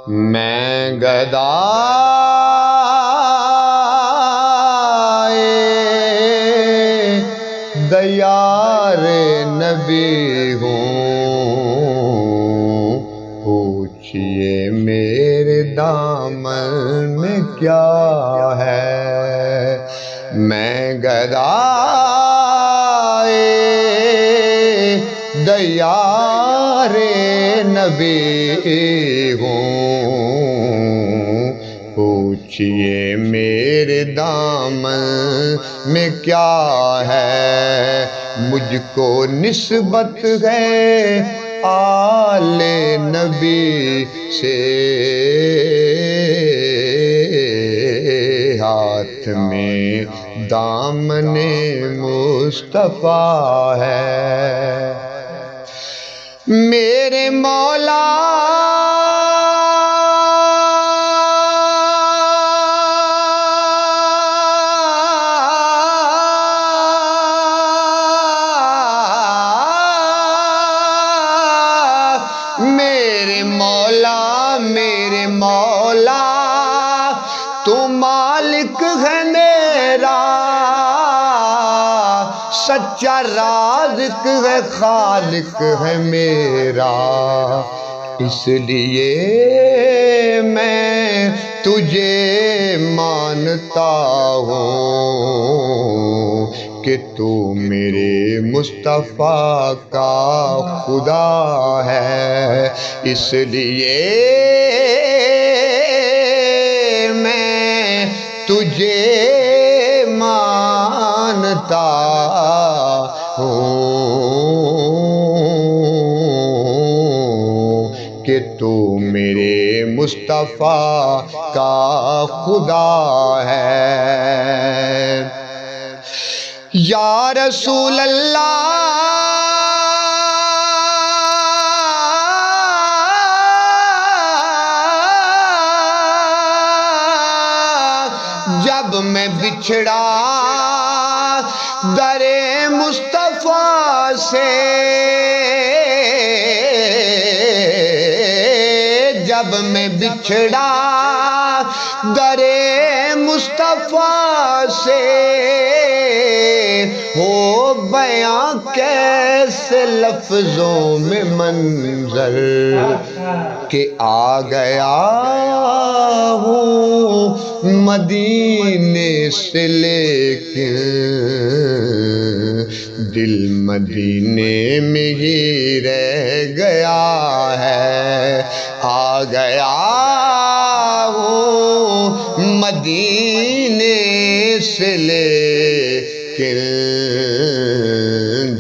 میں گدائے دیار نبی ہوں، پوچھئے میرے دامن میں کیا ہے۔ میں گدائے دیار نبی ہوں، پوچھئے میرے دامن میں کیا ہے۔ مجھ کو نسبت ہے آل نبی سے، ہاتھ میں دامن مصطفیٰ ہے۔ میرے مولا میرے مولا تو مالک ہے میرا، سچا رازق ہے، خالق ہے میرا، اس لیے میں تجھے مانتا ہوں کہ تو میرے مصطفیٰ کا خدا ہے۔ اس لیے میں تجھے مانتا ہوں کہ تو میرے مصطفیٰ کا خدا ہے۔ یا رسول اللہ جب میں بچھڑا در مصطفیٰ سے، جب میں بچھڑا در مصطفیٰ سے، ہو بیاں کیسے لفظوں میں منظر کہ آ گیا ہوں مدینے سے، لیکن دل مدینے میں ہی رہ گیا ہے۔ آ گیا ہوں مدینے سے، لیکن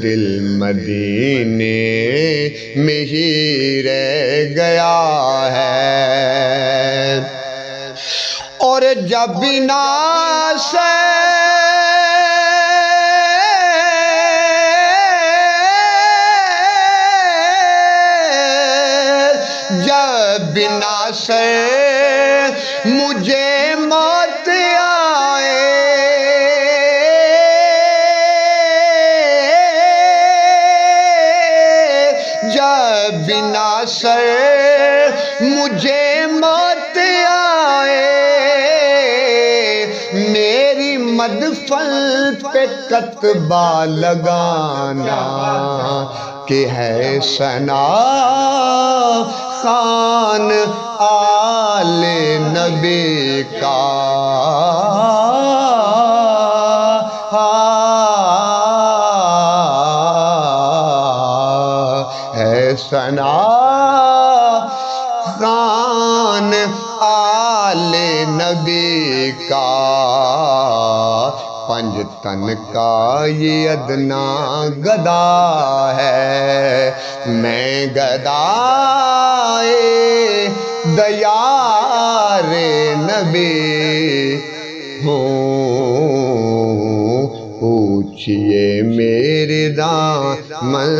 دل مدینے میں ہی رہ گیا ہے۔ اور جب بنا سے بنا سے مجھے موت آئے، جب بنا سے مجھے موت آئے، میری مدفن پہ کتبہ لگانا کہ ہے ثنا خان آل نبی کا، ہے ثنا خان آل نبی کا۔ پنج تن کا یہ ادنا گدا ہے، میں گدائے دیار نبی ہوں، پوچھئے میرے دامن